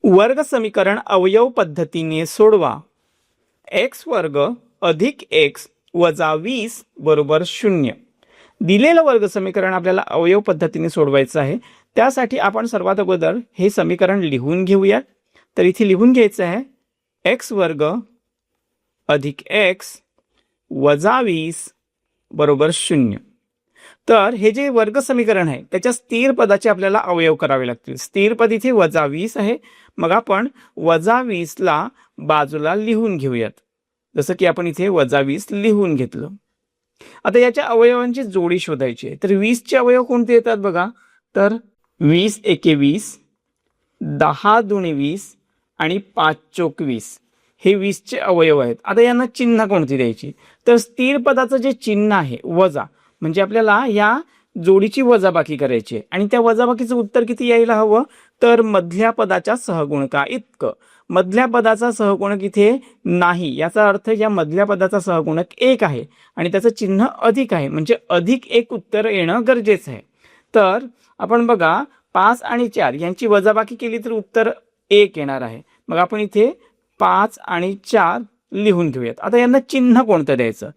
वर्ग समीकरण अवयव पद्धतीने सोडवा। एक्स वर्ग अधिक एक्स वजा 20 बरोबर 0। दिलेलं वर्ग समीकरण आपल्याला अवयव पद्धतीने सोडवायचं आहे। त्यासाठी आपण सर्वात अगोदर हे समीकरण लिहून घेऊया। तर इथे लिहून घ्यायचं आहे एक्स वर्ग अधिक एक्स वजा 20 बरोबर 0। तर हे जे वर्ग समीकरण आहे त्याच्या स्थिर पदाचे आपल्याला अवयव करावे लागतील। स्थिर पद इथे वजा 20 आहे, मग आपण वजा 20 ला बाजूला लिहून घेऊयात। जसं की आपण इथे वजा 20 लिहून घेतलं। आता याच्या अवयवांची जोडी शोधायची आहे। तर 20 चे अवयव कोणते येतात बघा, तर 20 एके 20, 10 दुणे 20 आणि 5 चोक 20 हे 20 चे अवयव आहेत। आता यांना चिन्ह कोणती द्यायची, तर स्थिर पदाचं जे चिन्ह आहे वजा, म्हणजे आपल्याला या जोडीची वजाबाकी करायची आहे आणि त्या वजाबाकीचं उत्तर किती यायला हवं, तर मधल्या पदाच्या सहगुणका इतकं। मधल्या पदाचा सहगुणक इथे नाही, याचा अर्थ या मधल्या पदाचा सहगुणक 1 आहे आणि त्याचं चिन्ह अधिक आहे, म्हणजे अधिक 1 उत्तर येणं गरजेचं आहे। तर आपण बघा 5 आणि 4 यांची वजाबाकी केली तर उत्तर 1 येणार आहे। मग आपण इथे 5 आणि 4 लिहून घेऊयात। आता यांना चिन्ह कोणतं द्यायचं,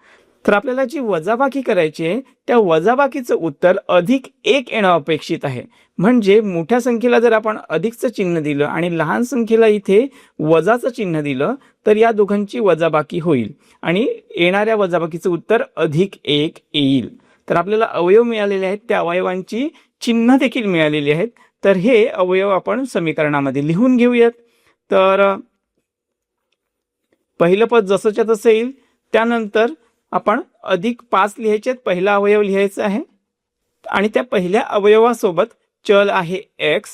तर आपल्याला जी वजाबाकी करायची आहे त्या वजाबाकीचं उत्तर अधिक 1 येणं अपेक्षित आहे। म्हणजे मोठ्या संख्येला जर आपण अधिकचं चिन्ह दिलं आणि लहान संख्येला इथे वजाचं चिन्ह दिलं तर या दोघांची वजाबाकी होईल आणि येणाऱ्या वजाबाकीचं उत्तर अधिक 1 येईल। तर आपल्याला अवयव मिळालेले आहेत, त्या अवयवांची चिन्ह देखील मिळालेली आहेत। तर हे अवयव आपण समीकरणामध्ये लिहून घेऊयात। तर पहिलं पद जसंच्या तसं येईल, त्यानंतर आपण अधिक 5 लिहायचे, पहिला अवयव लिहायचा आहे आणि त्या पहिल्या अवयवासोबत चल आहे x,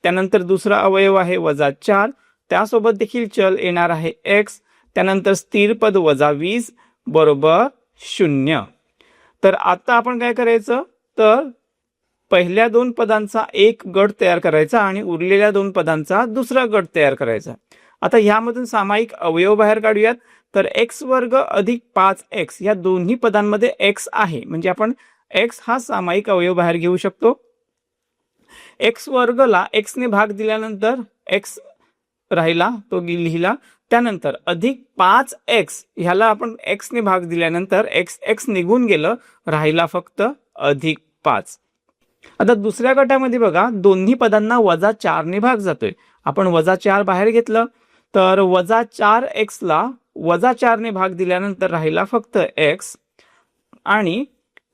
त्यानंतर दुसरा अवयव आहे वजा 4, त्यासोबत देखील चल येणार आहे x, त्यानंतर स्थिर पद वजा 20 बरोबर 0। तर आता आपण काय करायचं, तर पहिल्या 2 पदांचा एक गट तयार करायचा आणि उरलेल्या 2 पदांचा दुसरा गट तयार करायचा। आता यामधून सामायिक अवयव बाहेर काढूयात। तर x वर्ग अधिक 5x या दोन्ही पदांमध्ये x आहे, म्हणजे आपण x हा सामायिक अवयव बाहेर घेऊ शकतो। x वर्गला x ने भाग दिल्यानंतर x राहिला, तो लिहिला, त्यानंतर अधिक 5x ह्याला आपण x ने भाग दिल्यानंतर x निघून गेलं, राहिला फक्त अधिक 5। आता दुसऱ्या गटामध्ये बघा दोन्ही पदांना वजा 4 ने भाग जातोय, आपण वजा 4 बाहेर घेतलं, तर वजा 4x ला वजा 4 ने भाग दिल्यानंतर राहिला फक्त x आणि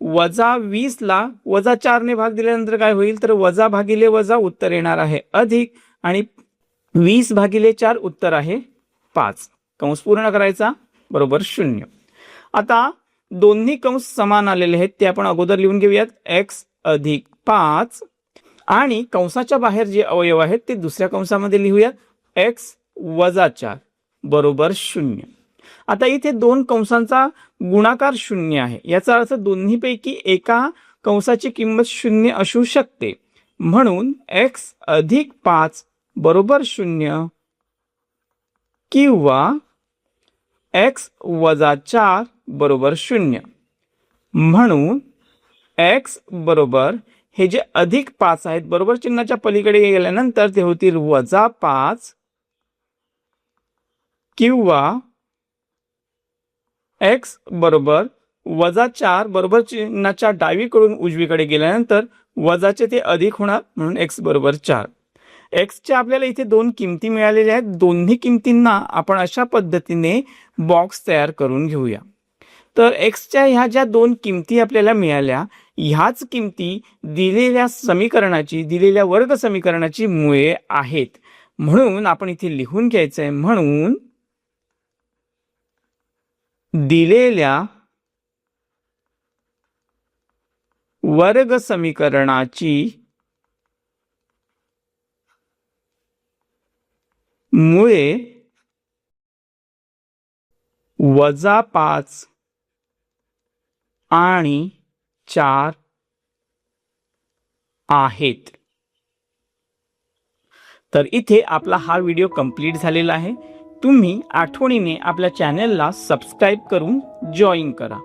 वजा 20 ला वजा 4 ने भाग दिल्यानंतर काय होईल, तर वजा भागिले वजा उत्तर येणार आहे अधिक आणि 20 भागिले 4 उत्तर आहे 5। कंस पूर्ण करायचा बरोबर 0। आता दोन्ही कंस समान आलेले आहेत ते आपण अगोदर लिहून घेऊयात, x अधिक 5 आणि कंसाच्या बाहेर जे अवयव आहेत ते दुसऱ्या कंसामध्ये लिहूयात, x वजा 4 बरोबर 0। आता इथे 2 कंसांचा गुणाकार 0 आहे, याचा अर्थ दोन्हीपैकी एका कंसाची किंमत 0 असू शकते, म्हणून x अधिक 5 बरोबर 0 किंवा x वजा 4 बरोबर 0। म्हणून x बरोबर हे जे अधिक 5 आहेत बरोबर चिन्हाच्या पलीकडे गेल्यानंतर ते होतील वजा 5 किंवा x बरोबर वजा 4 बरोबर चिन्हाच्या डावीकडून उजवीकडे गेल्यानंतर वजाचे ते अधिक होणार, म्हणून x बरोबर 4। x च्या आपल्याला इथे 2 किमती मिळालेल्या आहेत, दोन्ही किमतींना आपण अशा पद्धतीने बॉक्स तयार करून घेऊया। तर x च्या ह्या ज्या 2 किमती आपल्याला मिळाल्या, ह्याच किमती दिलेल्या समीकरणाची, दिलेल्या वर्ग समीकरणाची मुळे आहेत, म्हणून आपण इथे लिहून घ्यायचं आहे, म्हणून दिलेल्या वर्ग समीकरणाची मुळे वजा 5 आणि 4 आहेत। तर इथे आपला हा व्हिडिओ कंप्लीट झालेला आहे। तुम्ही आठवणीने आपल्या चॅनलला सबस्क्राइब करून जॉईन करा।